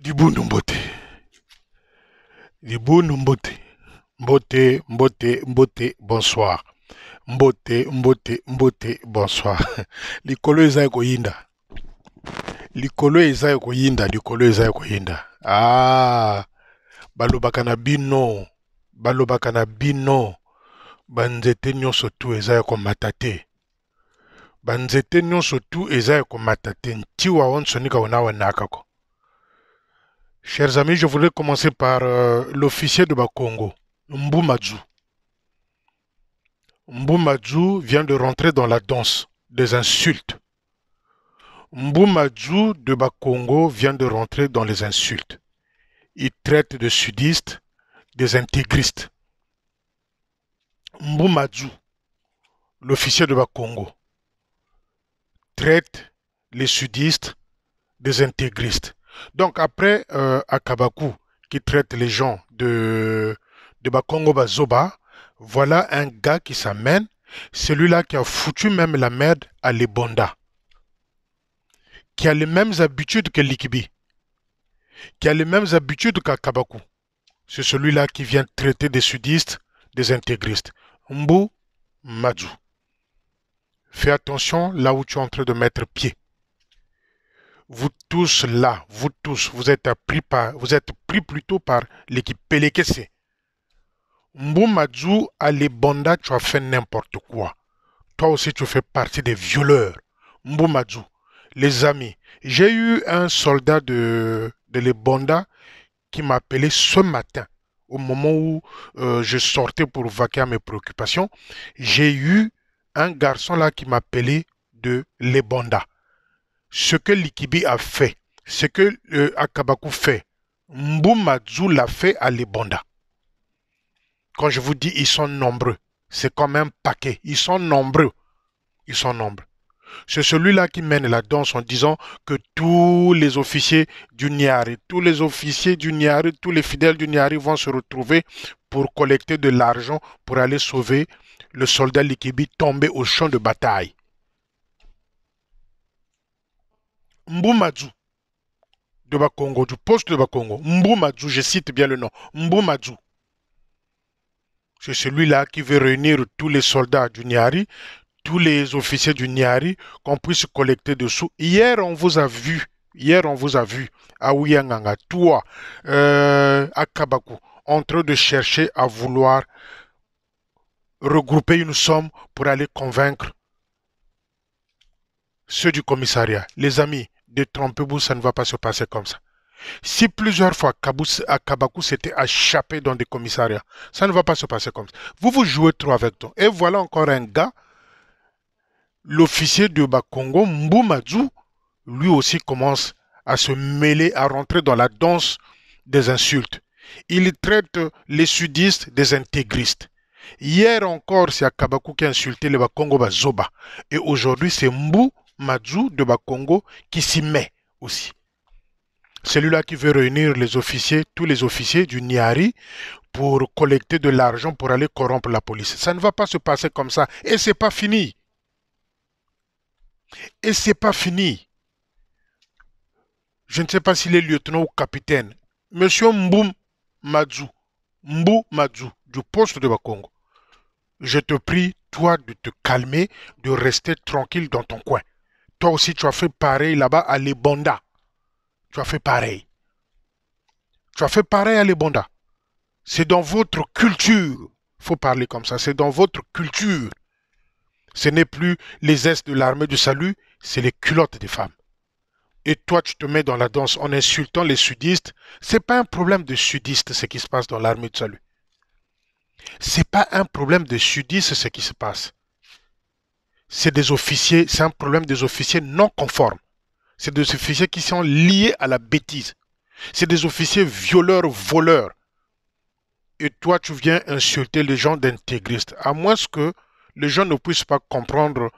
Dibundu Mbote. Dibundu Mbote. Mbote, Mbote, Mbote, bonsoir. Mbote, Mbote, Mbote, bonsoir. Likolo eza koyinda. Likolo eza koyinda, likolo eza koyinda. Ah, balobaka na bino. Balobaka na bino. Banzete nyonso tu eza komata te. Banzete nyonso tu eza komata te. Ntiwa onsonika onawa nakako. Chers amis, je voudrais commencer par l'officier de Bakongo, Mboumadjou. Mboumadjou vient de rentrer dans la danse des insultes. Mboumadjou de Bakongo vient de rentrer dans les insultes. Il traite de sudistes, des intégristes. Mboumadjou, l'officier de Bakongo, traite les sudistes des intégristes. Donc après Akabakou qui traite les gens de Bakongo Bazoba, voilà un gars qui s'amène, celui-là qui a foutu même la merde à Lebonda, qui a les mêmes habitudes que Likibi, qui a les mêmes habitudes qu'Akabakou. C'est celui-là qui vient traiter des sudistes, des intégristes. Mbou Madjou. Fais attention là où tu es en train de mettre pied. Vous tous là, vous tous, vous êtes pris plutôt par l'équipe Pelekese. Mboumadjou, à Lebonda, tu as fait n'importe quoi. Toi aussi, tu fais partie des violeurs. Mboumadjou, les amis, j'ai eu un soldat de Lebonda qui m'a appelé ce matin. Au moment où je sortais pour vaquer à mes préoccupations, j'ai eu un garçon là qui m'a appelé de Lebonda. Ce que Likibi a fait, ce que Akabakou fait, Mboumadjou l'a fait à Lebonda. Quand je vous dis ils sont nombreux, c'est comme un paquet. Ils sont nombreux. Ils sont nombreux. C'est celui-là qui mène la danse en disant que tous les officiers du Niari, tous les officiers du Niari, tous les fidèles du Niari vont se retrouver pour collecter de l'argent pour aller sauver le soldat Likibi tombé au champ de bataille. Mboumadjou de Bakongo, du poste de Bakongo. Mboumadjou, je cite bien le nom. Mboumadjou. C'est celui-là qui veut réunir tous les soldats du Niari, tous les officiers du Niari, qu'on puisse collecter dessous. Hier, on vous a vu. Hier, on vous a vu à Ouyanganga, toi, à Kabakou, en train de chercher à vouloir regrouper une somme pour aller convaincre ceux du commissariat. Les amis, détrompez-vous, ça ne va pas se passer comme ça. Si plusieurs fois Kabakou s'était échappé dans des commissariats, ça ne va pas se passer comme ça. Vous jouez trop avec toi. Et voilà encore un gars, l'officier de Bakongo, Mboumadjou, lui aussi commence à se mêler, à rentrer dans la danse des insultes. Il traite les sudistes des intégristes. Hier encore, c'est Akabakou qui a insulté le Bakongo Bazoba. Et aujourd'hui, c'est Mboumadjou de Bakongo qui s'y met aussi. Celui-là qui veut réunir les officiers, tous les officiers du Niari pour collecter de l'argent pour aller corrompre la police. Ça ne va pas se passer comme ça. Et c'est pas fini. Et c'est pas fini. Je ne sais pas s'il est lieutenant ou capitaine. Monsieur Mbou Madjou, du poste de Bakongo. Je te prie, toi, de te calmer, de rester tranquille dans ton coin. Toi aussi, tu as fait pareil là-bas à Lebonda. Tu as fait pareil. Tu as fait pareil à Lebonda. C'est dans votre culture. Il faut parler comme ça. C'est dans votre culture. Ce n'est plus les aises de l'armée du salut, c'est les culottes des femmes. Et toi, tu te mets dans la danse en insultant les sudistes. C'est pas un problème de sudistes ce qui se passe dans l'armée du salut. C'est pas un problème de sudistes ce qui se passe. C'est des officiers, c'est un problème des officiers non conformes. C'est des officiers qui sont liés à la bêtise. C'est des officiers violeurs, voleurs. Et toi, tu viens insulter les gens d'intégristes. À moins que les gens ne puissent pas comprendre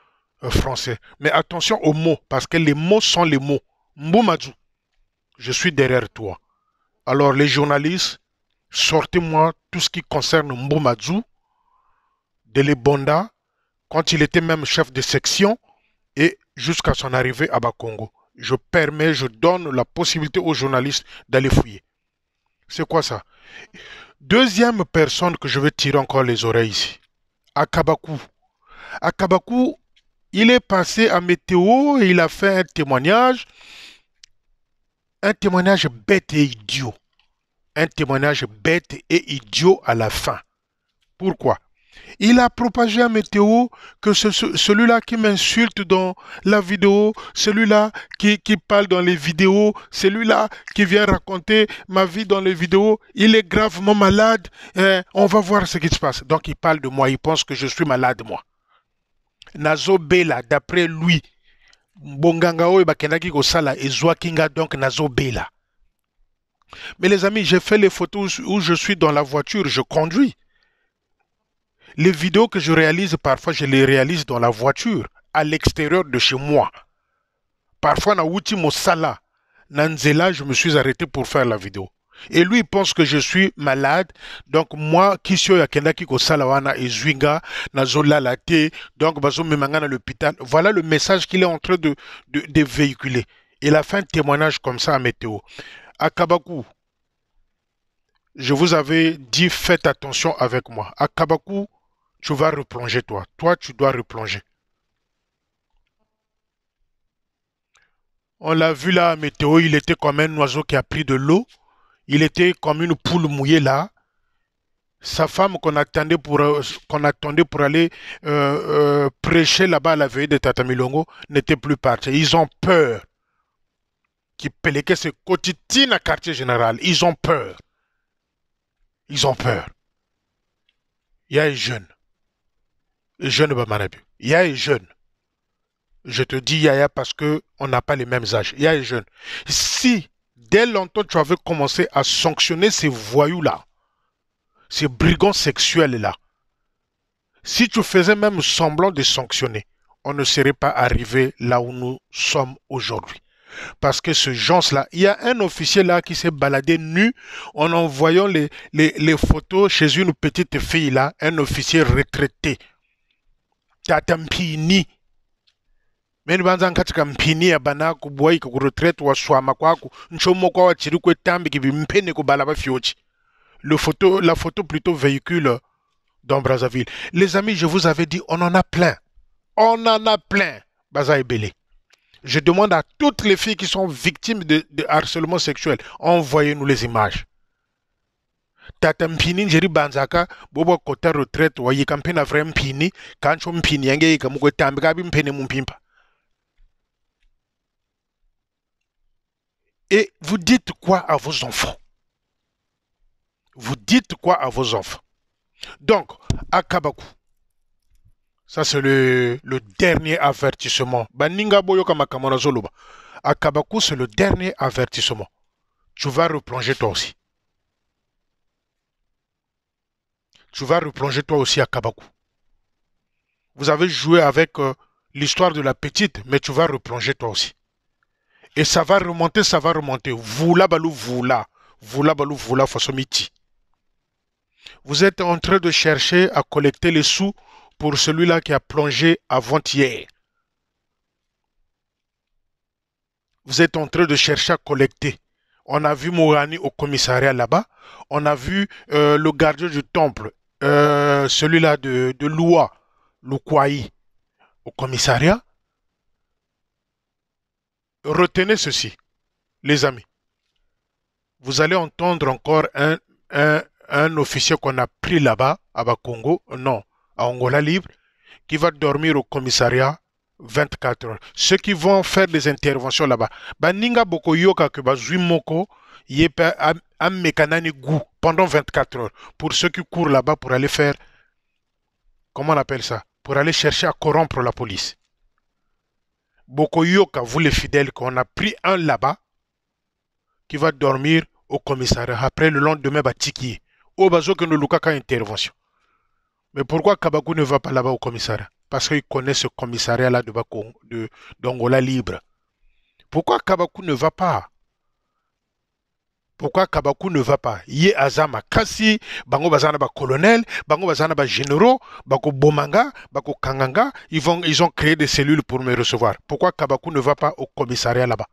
français. Mais attention aux mots, parce que les mots sont les mots. Mboumadjou, je suis derrière toi. Alors les journalistes, sortez-moi tout ce qui concerne Mboumadjou, de Lebonda, quand il était même chef de section, et jusqu'à son arrivée à Bakongo. je permets, je donne la possibilité aux journalistes d'aller fouiller. C'est quoi ça? Deuxième personne que je vais tirer encore les oreilles ici. Akabakou. Akabakou, il est passé à Météo et il a fait un témoignage bête et idiot. Un témoignage bête et idiot à la fin. Pourquoi? Il a propagé à Météo que celui-là qui m'insulte dans la vidéo, celui-là qui parle dans les vidéos, celui-là qui vient raconter ma vie dans les vidéos, il est gravement malade. On va voir ce qui se passe. Donc il parle de moi, il pense que je suis malade moi. Nazo Bela, d'après lui, Bonganga oyo bakendaki kosala ezwakinga donc Nazo Bela. Mais les amis, j'ai fait les photos où je suis dans la voiture, je conduis. Les vidéos que je réalise, parfois, je les réalise dans la voiture, à l'extérieur de chez moi. Parfois, na wuti mosala, nanzela, je me suis arrêté pour faire la vidéo. Et lui, il pense que je suis malade. Donc, moi, kisio ya kendaki ko salawana et zwinga, nazola late, donc, bazo memanga à l'hôpital. Voilà le message qu'il est en train de véhiculer. Il a fait un témoignage comme ça à Météo. À Kabakou, je vous avais dit, faites attention avec moi. À Kabakou, tu vas replonger toi. Toi, tu dois replonger. On l'a vu là, Météo, il était comme un oiseau qui a pris de l'eau. Il était comme une poule mouillée là. Sa femme qu'on attendait pour aller prêcher là-bas à la veille de Tata Milongo n'était plus partie. Ils ont peur. Qui peleke ce quotidien à quartier général. Ils ont peur. Ils ont peur. Il y a un jeune. Un jeune Bamanabu. Il y a un jeune. Je te dis Yaya parce que on n'a pas les mêmes âges. Il y a un jeune. Si dès longtemps tu avais commencé à sanctionner ces voyous-là, ces brigands sexuels-là, si tu faisais même semblant de sanctionner, on ne serait pas arrivé là où nous sommes aujourd'hui. Parce que ce genre-là, il y a un officier là qui s'est baladé nu en envoyant les photos chez une petite fille là, un officier retraité. Tatampini. Meni banza katika mpini ya banaku boy ku retraite wa swama kwaku nchomo kwa wachiri kwetambi kibimpene ku balaba fiochi. La photo plutôt véhicule dans Brazzaville. Les amis, je vous avais dit, on en a plein. On en a plein. Baza et Belé. Je demande à toutes les filles qui sont victimes de harcèlement sexuel, envoyez-nous les images. Tata mpini njeri banzaka bobo kota retraite wa yikampe na vrai mpini kancho mpini yange yikamugwe tambi kabi mpene mumpimpa. Et vous dites quoi à vos enfants? Vous dites quoi à vos enfants? Donc, à Kabakou, ça c'est le dernier avertissement. Baninga boyo kama kamana zoloba. À Kabakou, c'est le dernier avertissement. Tu vas replonger toi aussi. Tu vas replonger toi aussi à Kabakou. Vous avez joué avec l'histoire de la petite, mais tu vas replonger toi aussi. Et ça va remonter, ça va remonter. Voula balou voula. Voula balou voula fosomiti. Vous êtes en train de chercher à collecter les sous pour celui-là qui a plongé avant-hier. Vous êtes en train de chercher à collecter. On a vu Mourani au commissariat là-bas. On a vu le gardien du temple, celui-là de Loua, Loukwaï, au commissariat. Retenez ceci, les amis. Vous allez entendre encore un officier qu'on a pris là-bas, à Bakongo, non, à Angola Libre, qui va dormir au commissariat 24 heures. Ceux qui vont faire des interventions là-bas, Baninga Boko Yoka que Bazuimoko, Yepe Am Mekanani Gou pendant 24 heures. Pour ceux qui courent là-bas pour aller faire, comment on appelle ça? Pour aller chercher à corrompre la police. Boko Yoka, vous les fidèles, qu'on a pris un là-bas, qui va dormir au commissariat. Après, le lendemain, Batiki. Au bazo que nous Lukaka intervention. Mais pourquoi Kabakou ne va pas là-bas au commissariat? Parce qu'il connaît ce commissariat-là d'Angola Libre. Pourquoi Kabakou ne va pas? Pourquoi Kabakou ne va pas? Yé Azama Kasi, Bango Bazana ba colonel, Bango Bazana ba généraux, Bako Bomanga, Bako Kanganga, ils ont créé des cellules pour me recevoir. Pourquoi Kabakou ne va pas au commissariat là-bas,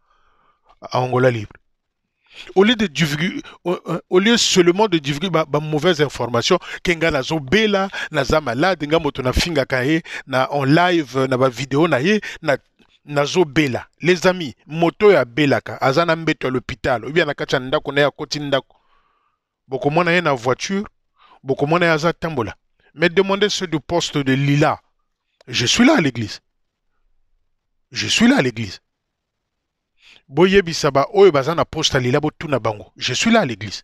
à Angola Libre? Au lieu de divulguer, au lieu seulement de divulguer ma mauvaise information, kenga na zo bela, na za malade, nga moto na finga kaye, na en live, na ba vidéo na ye, na zo bela. Les amis, moto ya belaka, azana mbeto à l'hôpital, ou bien na kacha ndako na ya koti ndako. Boko mona ye na voiture, boko mona ya za tambola. Mais demandez ceux du poste de Lila. Je suis là à l'église. Je suis là à l'église. Boye bisaba oyo bazana poste à Lila tuna bango. Je suis là à l'église.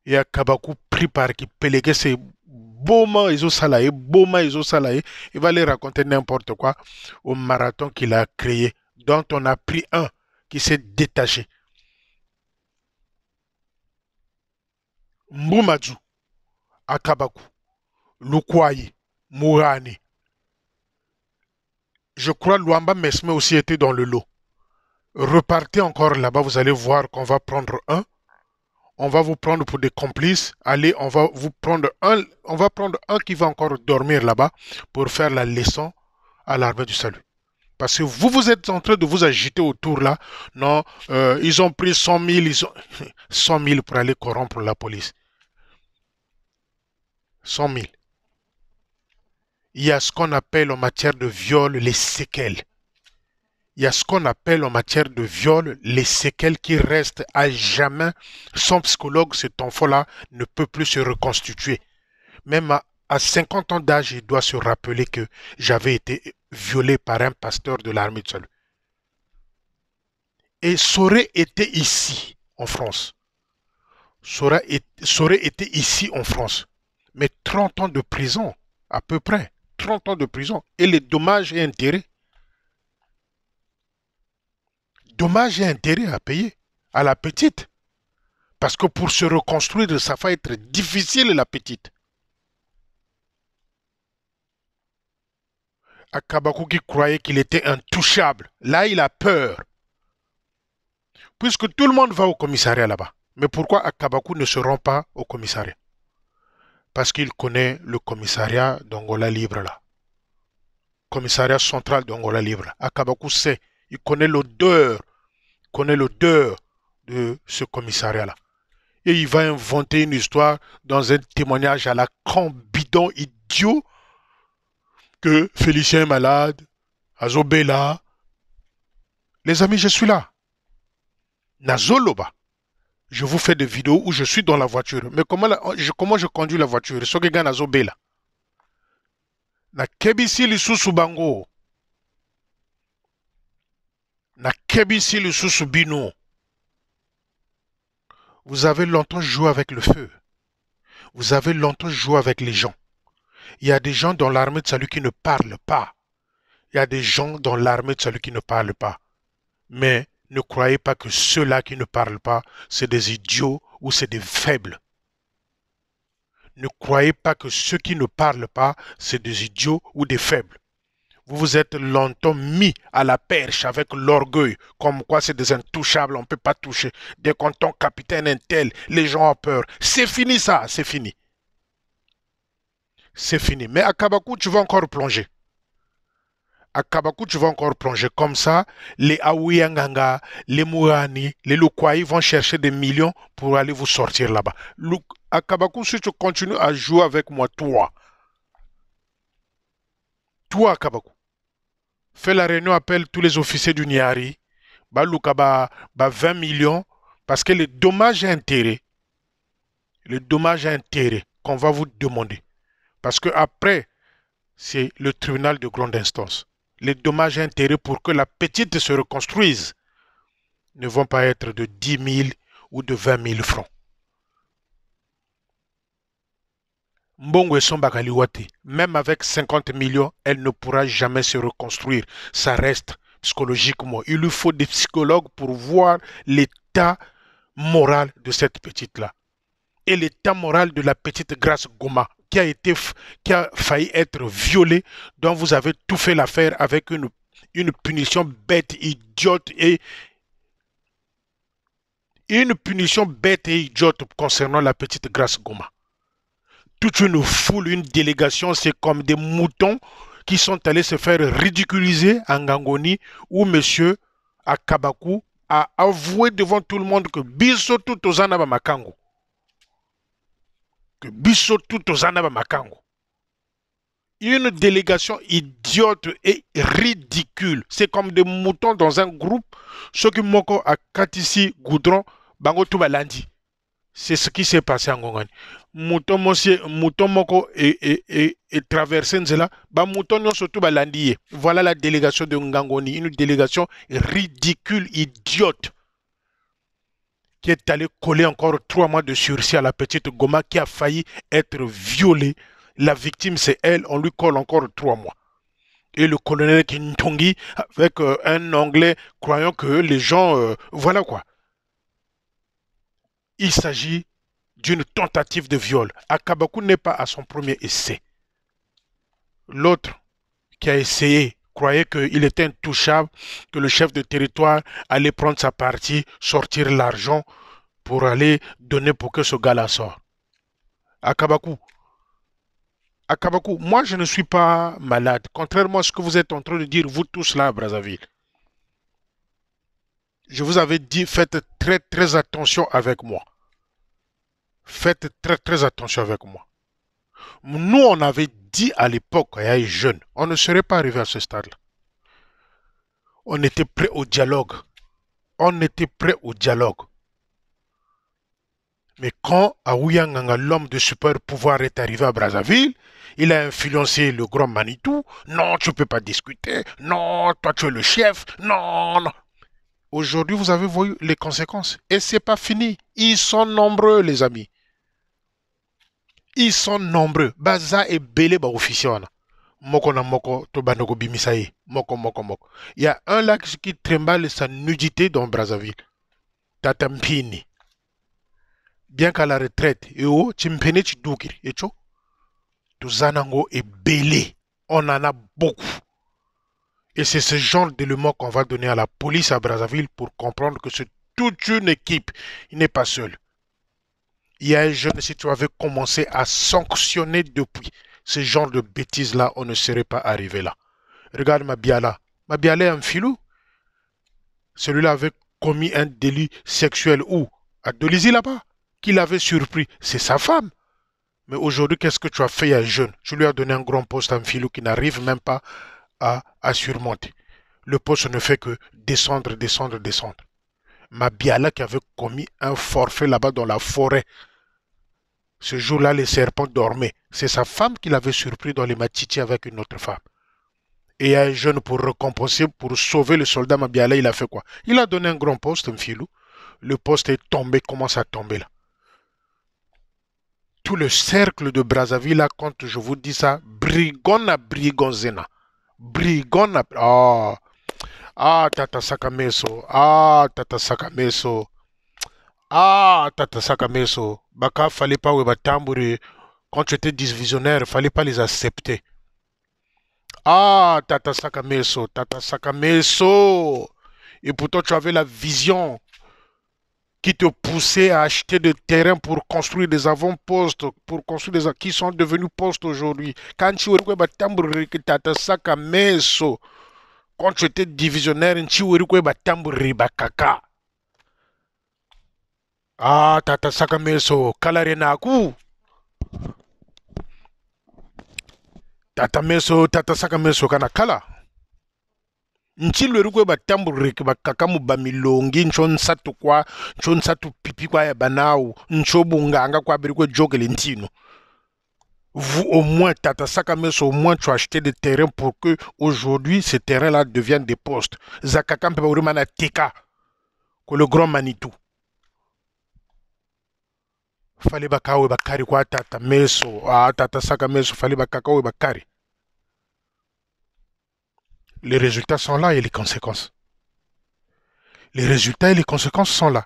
Et à Kabakou pris par qui pélégué c'est Boma ils ont salaé, Boma ils ont salaé. Il va les raconter n'importe quoi au marathon qu'il a créé, dont on a pris un qui s'est détaché. Mboumadjou, à Kabakou, Lukwayi, Mourani. Je crois Luamba Mesme aussi était dans le lot. Repartez encore là-bas, vous allez voir qu'on va prendre un. On va vous prendre pour des complices. Allez, on va prendre un qui va encore dormir là-bas pour faire la leçon à l'armée du salut. Parce que vous êtes en train de vous agiter autour là. Non, ils ont pris 100 000, ils ont 100 000 pour aller corrompre la police. 100 000. Il y a ce qu'on appelle en matière de viol les séquelles. Il y a ce qu'on appelle en matière de viol les séquelles qui restent à jamais. Son psychologue, cet enfant-là, ne peut plus se reconstituer. Même à 50 ans d'âge, il doit se rappeler que j'avais été violé par un pasteur de l'armée de salut. Et ça aurait été ici, en France. Ça aurait été ici, en France. Mais 30 ans de prison, à peu près. 30 ans de prison. Et les dommages et intérêts. Dommages et intérêts à payer à la petite. Parce que pour se reconstruire, ça va être difficile, la petite. Akabakou qui croyait qu'il était intouchable. Là, il a peur. Puisque tout le monde va au commissariat là-bas. Mais pourquoi Akabakou ne se rend pas au commissariat? Parce qu'il connaît le commissariat d'Angola Libre là. Commissariat central d'Angola Libre. Akabakou sait. Il connaît l'odeur. De ce commissariat-là. Et il va inventer une histoire dans un témoignage à la con bidon idiot que Félicien est malade, Azobela. Les amis, je suis là. Nazoloba. Je vous fais des vidéos où je suis dans la voiture. Mais comment je conduis la voiture? Sogega Nazobela. Na kebisi lisusu bango. Na kebisi lisusu bino. Vous avez longtemps joué avec le feu. Vous avez longtemps joué avec les gens. Il y a des gens dans l'armée de salut qui ne parlent pas. Il y a des gens dans l'armée de salut qui ne parlent pas. Mais ne croyez pas que ceux-là qui ne parlent pas, c'est des idiots ou c'est des faibles. Ne croyez pas que ceux qui ne parlent pas, c'est des idiots ou des faibles. Vous vous êtes longtemps mis à la perche avec l'orgueil, comme quoi c'est des intouchables, on ne peut pas toucher. Dès qu'on tombe capitaine un tel, les gens ont peur. C'est fini ça, c'est fini. C'est fini. Mais à Kabakou, tu vas encore plonger. À Kabakou, tu vas encore plonger. Comme ça, les Aouyanganga, les Mourani, les Lukwai vont chercher des millions pour aller vous sortir là-bas. À Kabakou, si tu continues à jouer avec moi, toi, à Kabakou, fais la réunion, appelle tous les officiers du Niari, Balouka 20 millions, parce que les dommages et intérêts qu'on va vous demander, parce que après, c'est le tribunal de grande instance. Les dommages et intérêts pour que la petite se reconstruise ne vont pas être de 10 000 ou de 20 000 francs. Mbongo Sombakaliwati, même avec 50 millions, elle ne pourra jamais se reconstruire. Ça reste psychologiquement. Il lui faut des psychologues pour voir l'état moral de cette petite-là. Et l'état moral de la petite Grace Goma, qui a failli être violée, dont vous avez tout fait l'affaire avec une punition bête, idiote et Une punition bête et idiote concernant la petite Grace Goma. Toute une foule, une délégation, c'est comme des moutons qui sont allés se faire ridiculiser en Ngangoni, où monsieur Akabakou a avoué devant tout le monde que biso tout aux anaba makango. Que biso tout aux anaba makango. Une délégation idiote et ridicule. C'est comme des moutons dans un groupe. Ceux qui moko à Katisi Goudron, bango tout lundi. C'est ce qui s'est passé en Ngongani. Mouton moko et traversé Nzela, ba mouton surtout lundi. Voilà la délégation de Ngangoni, une délégation ridicule, idiote, qui est allée coller encore 3 mois de sursis à la petite Goma qui a failli être violée. La victime, c'est elle, on lui colle encore 3 mois. Et le colonel Kintongi, avec un anglais, croyant que les gens... voilà quoi. Il s'agit d'une tentative de viol. Akabakou n'est pas à son premier essai. L'autre qui a essayé croyait qu'il était intouchable, que le chef de territoire allait prendre sa partie, sortir l'argent pour aller donner pour que ce gars-là sorte. Akabakou, moi je ne suis pas malade, contrairement à ce que vous êtes en train de dire, vous tous là à Brazzaville. Je vous avais dit, faites très très attention avec moi. Faites très très attention avec moi. Nous, on avait dit à l'époque, quand il y a jeune, on ne serait pas arrivé à ce stade-là. On était prêt au dialogue. On était prêt au dialogue. Mais quand Aouyanganga, l'homme de super pouvoir, est arrivé à Brazzaville, il a influencé le grand Manitou. Non, tu ne peux pas discuter. Non, toi tu es le chef. Non, non. Aujourd'hui, vous avez vu les conséquences. Et c'est pas fini. Ils sont nombreux, les amis. Ils sont nombreux. Baza et Belé, ba officier. Moko na moko, to banoko bimisaye. Moko, moko, moko. Il y a un lac qui trimballe sa nudité dans Brazzaville. Tatampini. Bien qu'à la retraite, et oh, Timpene Chidoukir, et cho, Tuzanango est belé. On en a beaucoup. Et c'est ce genre d'éléments qu'on va donner à la police à Brazzaville pour comprendre que c'est toute une équipe. Il n'est pas seul. Il y a un jeune, si tu avais commencé à sanctionner depuis ce genre de bêtises-là, on ne serait pas arrivé là. Regarde Mabiala. Mabiala est un filou. Celui-là avait commis un délit sexuel où? À Dolisie là-bas. Qui l'avait surpris? C'est sa femme. Mais aujourd'hui, qu'est-ce que tu as fait à un jeune? Tu lui as donné un grand poste à un filou qui n'arrive même pas à surmonter. Le poste ne fait que descendre, descendre, descendre. Mabiala qui avait commis un forfait là-bas dans la forêt. Ce jour-là, les serpents dormaient. C'est sa femme qui l'avait surpris dans les Matitis avec une autre femme. Et un jeune pour récompenser, pour sauver le soldat Mabiala, il a fait quoi? Il a donné un grand poste, un filou. Le poste est tombé, commence à tomber là. Tout le cercle de Brazzaville, là, quand je vous dis ça, brigona brigonzena. Brigona. Ah, ah, Tata Sakameso. Ah, Tata Sakameso. Ah, Tata Sakameso. Baka, fallait pas ou batamburi. Quand tu étais divisionnaire, fallait pas les accepter. Ah, Tata Sakameso. Tata Sakameso. Et pourtant, tu avais la vision qui te poussait à acheter des terrains pour construire des avant-postes, pour construire des qui sont devenus postes aujourd'hui. Quand tu quand tu étais divisionnaire, ah, Tata Sakameso, Kalarenaku. Tata Sakameso, Kanakala. Nchilwe rukwe batamburiki bakakamu bamilongi nchon satu kwa nchon satu pipi kwa ya banau nchobunganga kwa birikwe jogele ntino. Vous au moins, Tata Sakameso, au moins tu as acheté des terrains pour que aujourd'hui ces terrains-là deviennent des postes. Zakakam Pebaurumana Teka, que le grand Manitou. Fallait bakawe bakari kwa Tata Meso, ah Tata Sakameso, fallait bakakawe bakari. Les résultats sont là et les conséquences. Les résultats et les conséquences sont là.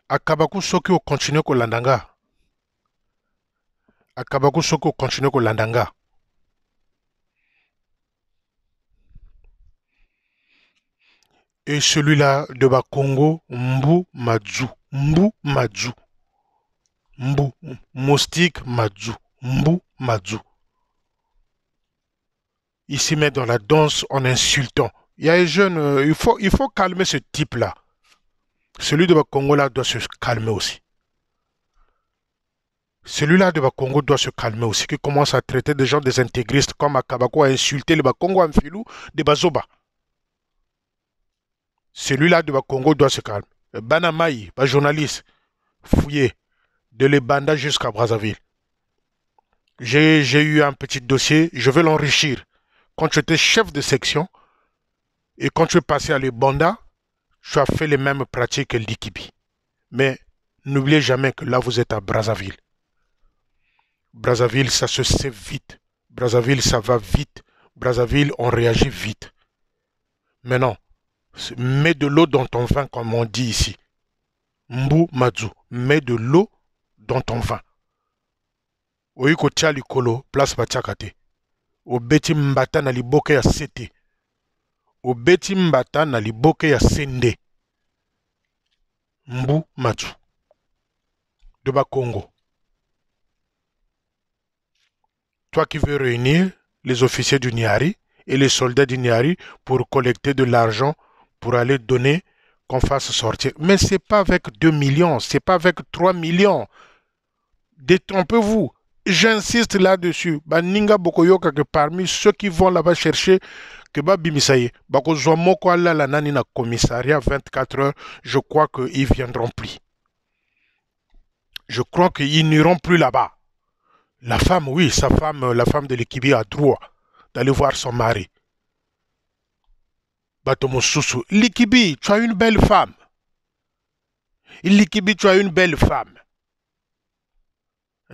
Akabaku Sokyo continue ko landanga. Akabaku Sokyo continue ko landanga. Et celui-là de Bakongo, Mbu Madju. Mbu Madju. Mbu. Moustique Madju. Mbu Madju. Il s'y met dans la danse en insultant. Il y a un jeune, il faut calmer ce type-là. Celui de Bakongo-là doit se calmer aussi. Celui-là de Bakongo doit se calmer aussi, qui commence à traiter des gens des intégristes comme Akabako, à insulter les Bakongo en filou des Bazoba. Celui-là de Bakongo doit se calmer. Banamaï, journaliste, fouillé, de l'Ebanda jusqu'à Brazzaville. J'ai eu un petit dossier, je vais l'enrichir. Quand tu étais chef de section et quand tu es passé à l'Ebanda, tu as fait les mêmes pratiques que l'Ikibi. Mais n'oubliez jamais que là, vous êtes à Brazzaville. Brazzaville, ça se sait vite. Brazzaville, ça va vite. Brazzaville, on réagit vite. Mais non, mets de l'eau dans ton vin, comme on dit ici. Mbu Madju, mets de l'eau dans ton vin. Oiko tia likolo, place batiakate. Obeti mbata na liboke ya sete. Obeti mbata na liboke ya sende. Mbu Madju. De Bakongo. Toi qui veux réunir les officiers du Niari et les soldats du Niari pour collecter de l'argent pour aller donner qu'on fasse sortir. Mais ce n'est pas avec 2 millions, ce n'est pas avec 3 millions. Détrompez-vous. J'insiste là-dessus. Ninga Bokoyoka que parmi ceux qui vont là-bas chercher que Bimisaye, Bako Zouamoko Allah la nani na commissariat 24 heures, je crois qu'ils viendront plus. Je crois qu'ils n'iront plus là-bas. La femme, oui, sa femme, la femme de l'Ikibi a droit d'aller voir son mari. Batomo Soussou, l'Ikibi, tu as une belle femme. L'Ikibi, tu as une belle femme.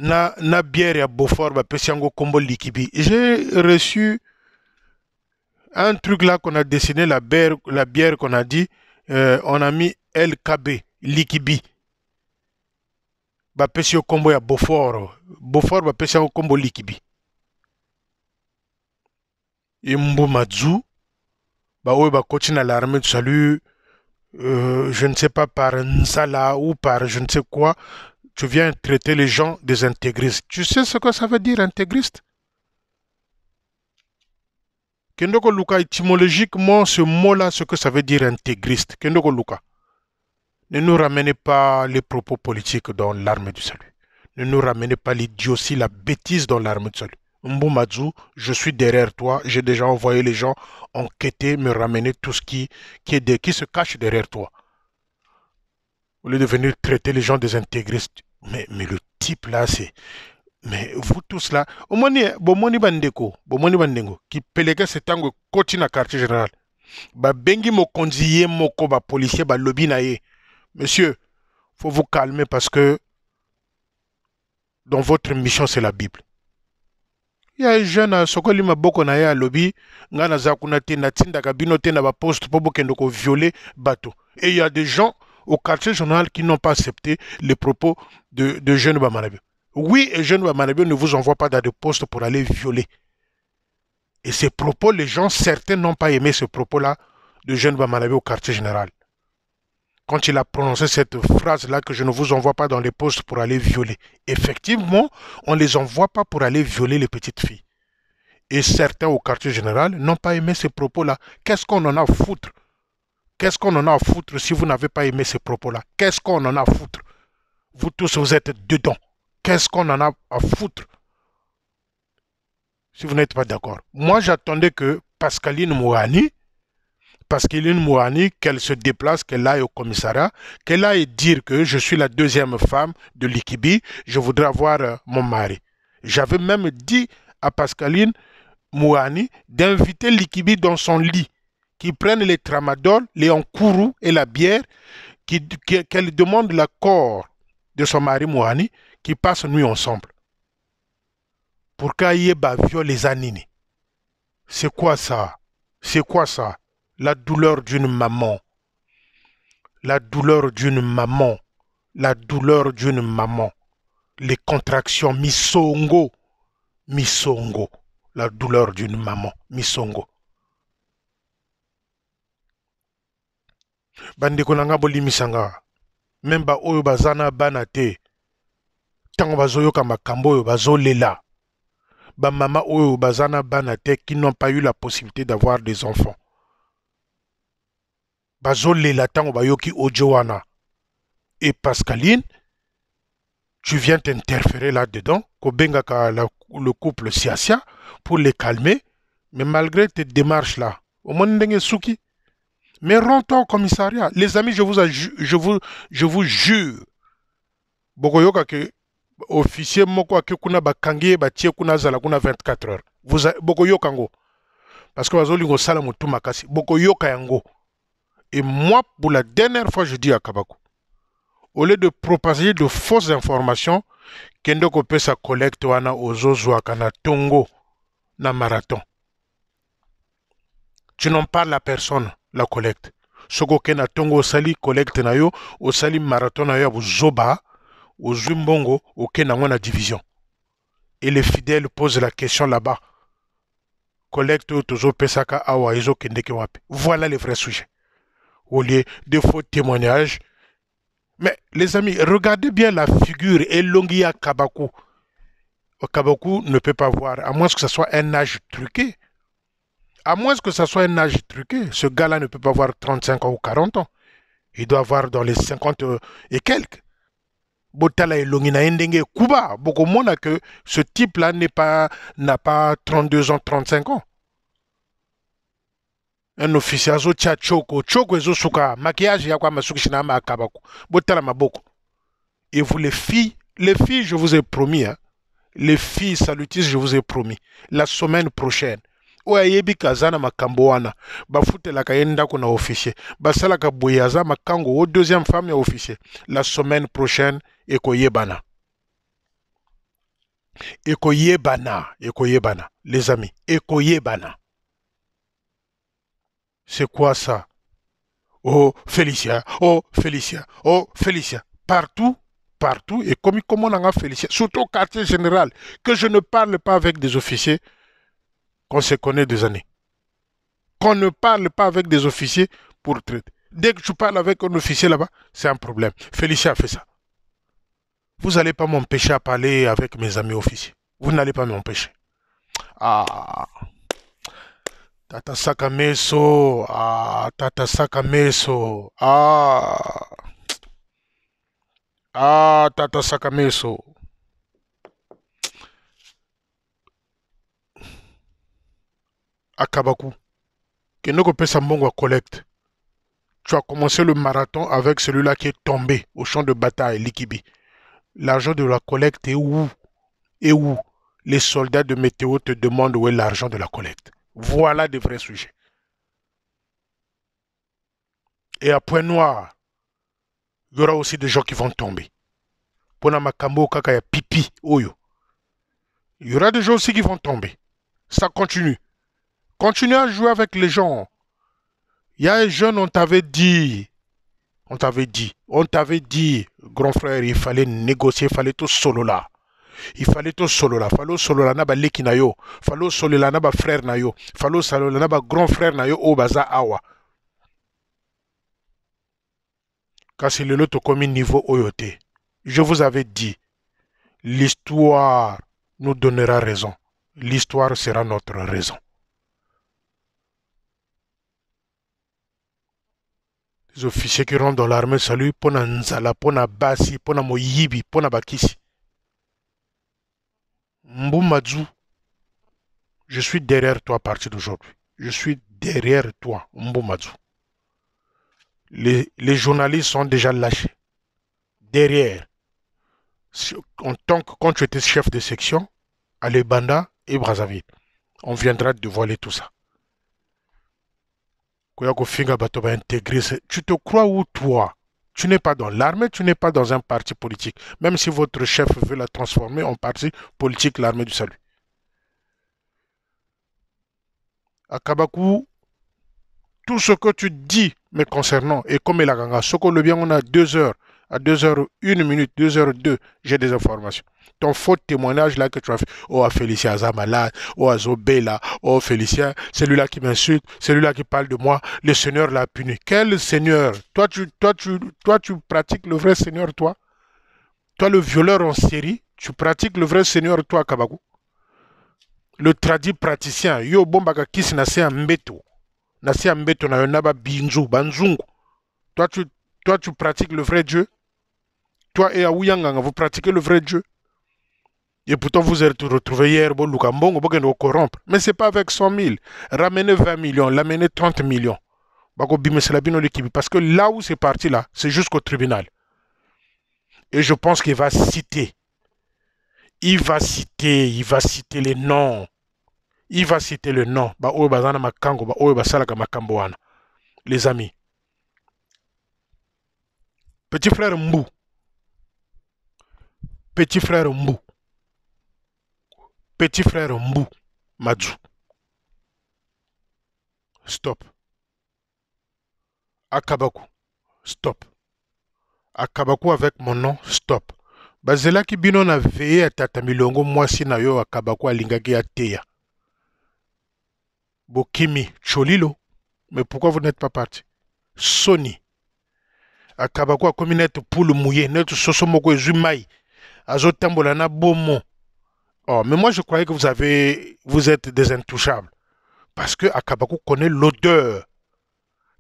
Na bière ya Beaufort, Pesiango Kombo l'Ikibi. J'ai reçu un truc là qu'on a dessiné, la bière qu'on a dit, on a mis LKB, l'Ikibi. Pesio Kombo ya Beaufort. Beaufort, Pesiango Kombo l'Ikibi. Et Mbu Madju, coach à l'armée de salut, je ne sais pas par Nsala ou par je ne sais quoi, tu viens traiter les gens des intégristes. Tu sais ce que ça veut dire intégriste? Kendoko Luka, étymologiquement, ce mot-là, ce que ça veut dire intégriste. Kendoko Luka. Ne nous ramenez pas les propos politiques dans l'armée du salut. Ne nous ramenez pas l'idiotie, la bêtise dans l'armée du salut. Mbu Madju, je suis derrière toi. J'ai déjà envoyé les gens enquêter, me ramener tout ce qui se cache derrière toi. Au lieu de venir traiter les gens des intégristes. Mais le type là, c'est... Mais vous tous là, bomoni bandeko, qui pelega setango koti na quartier général. Bengi mo konziye moko ba policier ba lobby na ye. Monsieur, faut vous calmer parce que dans votre mission c'est la Bible. Il y a un jeune sokoli maboko na ye à lobby, ngana zakuna te na tinda kabino te na ba poste pour bokendo ko violer bateau. Et il y a des gens au quartier général qui n'ont pas accepté les propos de jeunes Bamanabio. Oui, et jeunes Bamanabio ne vous envoie pas dans des postes pour aller violer. Et ces propos, les gens, certains n'ont pas aimé ce propos-là de jeunes Bamanabio au quartier général. Quand il a prononcé cette phrase-là que je ne vous envoie pas dans les postes pour aller violer. Effectivement, on ne les envoie pas pour aller violer les petites filles. Et certains au quartier général n'ont pas aimé ces propos-là. Qu'est-ce qu'on en a à foutre? Qu'est-ce qu'on en a à foutre si vous n'avez pas aimé ces propos-là? Qu'est-ce qu'on en a à foutre? Vous tous, vous êtes dedans. Qu'est-ce qu'on en a à foutre si vous n'êtes pas d'accord? Moi, j'attendais que Pascaline Mouhani, qu'elle se déplace, qu'elle aille au commissariat, qu'elle aille dire que je suis la deuxième femme de l'Ikibi, je voudrais avoir mon mari. J'avais même dit à Pascaline Mouhani d'inviter l'Ikibi dans son lit, qu'il prenne les tramadol, les enkourou et la bière, qu'elle demande l'accord de son mari Mouhani, qui passent nuit ensemble. Pour qu'il viole les anini. C'est quoi ça? C'est quoi ça? La douleur d'une maman. La douleur d'une maman. La douleur d'une maman. Les contractions misongo. Misongo. La douleur d'une maman. Misongo. bandeko na nga bolimisanga même ba oyo bazana bana te tango bazoyoka makambo oyo bazolela ba mama oyo bazana bana te qui n'ont pas eu la possibilité d'avoir des enfants bazolela tango bayoki audio wana et Pascaline tu viens t'interférer là-dedans kobengaka le couple Siasia pour les calmer mais malgré tes démarches là au moins ndenge suki. Mais rends-toi au commissariat. Les amis, je vous jure. Bokoyoka ke officier moko ke kuna bakangi batie kuna zala kuna 24 heures. Vous bokoyoka ngo. Parce que bazolingo sala mutu makasi. Bokoyoka yango. Et moi, pour la dernière fois, je dis à Kabakou, au lieu de propager de fausses informations, kendo ko pesa collecte wana ozozwa kana tongo na marathon. Tu n'en parles à personne. La collecte. Soko kena tongo osali collecte na yo, osali marathon na yo, zoba, ozumbongo, okena ngona division. Et les fidèles posent la question là-bas. Collecte tozo pesaka awa ezo kendeke wapi. Voilà les vrais sujets. Au lieu de faux témoignages. Mais les amis, regardez bien la figure Elongia Kabakou. Kabakou ne peut pas voir, à moins que ce soit un âge truqué. À moins que ça soit un âge truqué, ce gars-là ne peut pas avoir 35 ans ou 40 ans. Il doit avoir dans les 50 et quelques. Botala et Longina Ndenge Kuba. Beaucoup moins que ce type-là n'a pas 32 ans, 35 ans. Un officier azo tia choko ezo suka maquillage ya kwa masuki shinama akabako. Botala maboko. Et vous les filles, je vous ai promis, hein, les filles salutistes, je vous ai promis, la semaine prochaine. Oyebi kazana makambo wana bafutela kayenda kuna officier basala ka boyaza makango au deuxième femme ya officier la semaine prochaine ekoyebana les amis ekoyebana. C'est quoi ça? Oh Félicia, partout et comme on a Félicia, surtout au quartier général, que je ne parle pas avec des officiers qu'on se connaît des années. Qu'on ne parle pas avec des officiers pour traiter. Dès que tu parles avec un officier là-bas, c'est un problème. Félicia a fait ça. Vous n'allez pas m'empêcher à parler avec mes amis officiers. Vous n'allez pas m'empêcher. Ah. Tata Sakameso. Ah. Tata Sakameso. Ah. Ah. Tata Sakameso. Akabaku. Kenoko pesa mbongo à collecte. Tu as commencé le marathon avec celui-là qui est tombé au champ de bataille, Likibi. L'argent de la collecte est où? Et où? Les soldats de météo te demandent où est l'argent de la collecte. Voilà des vrais sujets. Et à Point Noir, il y aura aussi des gens qui vont tomber. Pona Makambo Kakaya Pipi Oyo. Il y aura des gens aussi qui vont tomber. Ça continue. Continue à jouer avec les gens. Il y a un jeune, on t'avait dit, grand frère, il fallait négocier, il fallait tout solo là. Il fallait tout solo là. Fallait solo là, naba leki na yo. Fallait solo là, naba frère na yo. Fallait solo là, naba grand frère na yo, o baza awa. Kasi le loto comme niveau oyote. Je vous avais dit, l'histoire nous donnera raison. L'histoire sera notre raison. Les officiers qui rentrent dans l'armée saluent pona nzala, pona basi, pona moyibi, pona bakisi. Mboumadou, je suis derrière toi à partir d'aujourd'hui. Je suis derrière toi, Mboumadou. Les journalistes sont déjà lâchés. Derrière. En tant que quand tu étais chef de section, à Lebanda et Brazzaville, on viendra te dévoiler tout ça. Tu te crois où toi? Tu n'es pas dans l'armée, tu n'es pas dans un parti politique. Même si votre chef veut la transformer en parti politique, l'armée du salut. À Kabakou, tout ce que tu dis me concernant, et comme il a gagné, ce qu'on le bien, on a 2 heures À 2h01, 2h02, j'ai des informations. Ton faux témoignage là que tu as fait. Oh, Félicien Azamala, oh, Azobela, oh, Félicien, celui-là qui m'insulte, celui-là qui parle de moi, le Seigneur l'a puni. Quel Seigneur? Toi, tu pratiques le vrai Seigneur, toi? Toi, le violeur en série, tu pratiques le vrai Seigneur, toi, Kabakou? Le tradit praticien, yo bombaka kisi na se ambeto. Na se ambeto na yonaba binzu, banzungu. Toi, tu pratiques le vrai Dieu? Toi et Aouyanganga, vous pratiquez le vrai Dieu? Et pourtant, vous êtes retrouvés hier, bon, Lukambongo, bon, nous corrompre. Mais ce n'est pas avec 100 000. Ramenez 20 millions, l'amener 30 millions. Parce que là où c'est parti, là, c'est jusqu'au tribunal. Et je pense qu'il va citer. Il va citer les noms. Il va citer le nom. Les amis. Petit frère Mbou. Petit frère Mbou. Petit frère Mbou. Madjou. Stop. Akabakou. Stop. Akabakou avec mon nom. Stop. Bazela ki bino na veye à tata milongo mwasi na yo Akabakou alingaki ya teya. Bokimi. Cholilo. Mais pourquoi vous n'êtes pas parti? Sony. Akabakou a commis net poule mouillé. Net sosomoko zumai. Azotambola na bomo. Oh, mais moi je croyais que vous êtes des intouchables. Parce que Akabakou connaît l'odeur.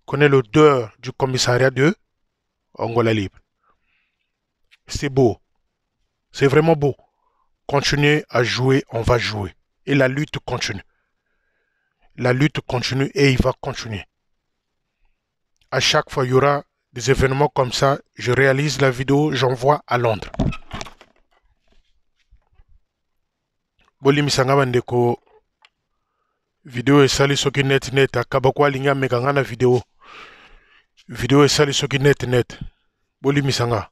Connaît l'odeur du commissariat de Angola Libre. C'est beau. C'est vraiment beau. Continuez à jouer, on va jouer. Et la lutte continue. La lutte continue et il va continuer. À chaque fois, il y aura des événements comme ça. Je réalise la vidéo, j'envoie à Londres. Boli misanga bandeko vidéo esali soki net Akabakou alingi amekanga na vidéo esali soki net boli misanga.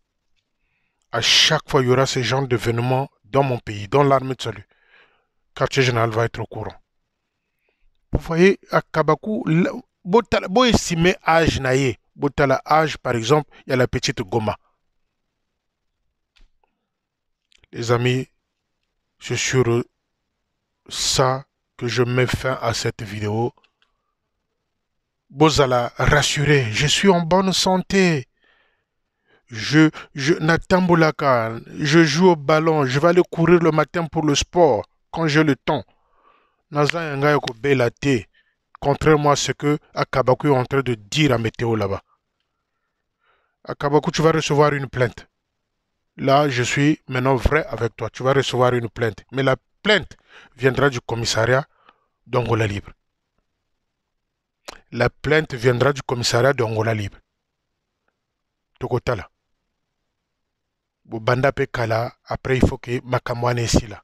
À chaque fois il y aura ce genre d'événements dans mon pays, dans l'armée de salut. Quartier général va être au courant. Vous voyez Akabakou bo estimer âge naïe, botala âge par exemple, il y a la petite Goma. Les amis, c'est sur ça que je mets fin à cette vidéo. Bozala, rassurez, je suis en bonne santé. Je joue au ballon, je vais aller courir le matin pour le sport, quand j'ai le temps. Contrairement à ce que Akabakou est en train de dire à Météo là-bas. Akabakou, tu vas recevoir une plainte. Là, je suis maintenant vrai avec toi. Tu vas recevoir une plainte. Mais la plainte viendra du commissariat d'Angola Libre. La plainte viendra du commissariat d'Angola Libre. Tokotala. Banda Pekala, après il faut que Makamwane ici là.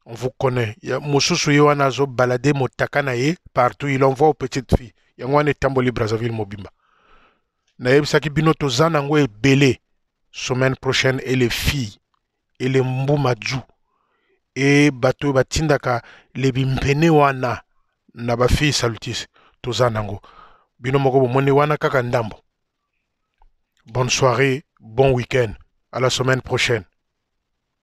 On vous connaît. Moussousou Yoanazo baladé Motakanaye partout, il envoie aux petites filles. Yangwane Tamboli Brazzaville Mobimba. Naïb Saki Binoto Zanangwe Belé. Semaine prochaine, et les filles, et les Mboumadjou, et Bato Batindaka, les Bimpene Wana, Nabafi Salutis, Tozanango. Binomoko Mone Wana Kakandambo. Bonne soirée, bon week-end. À la semaine prochaine.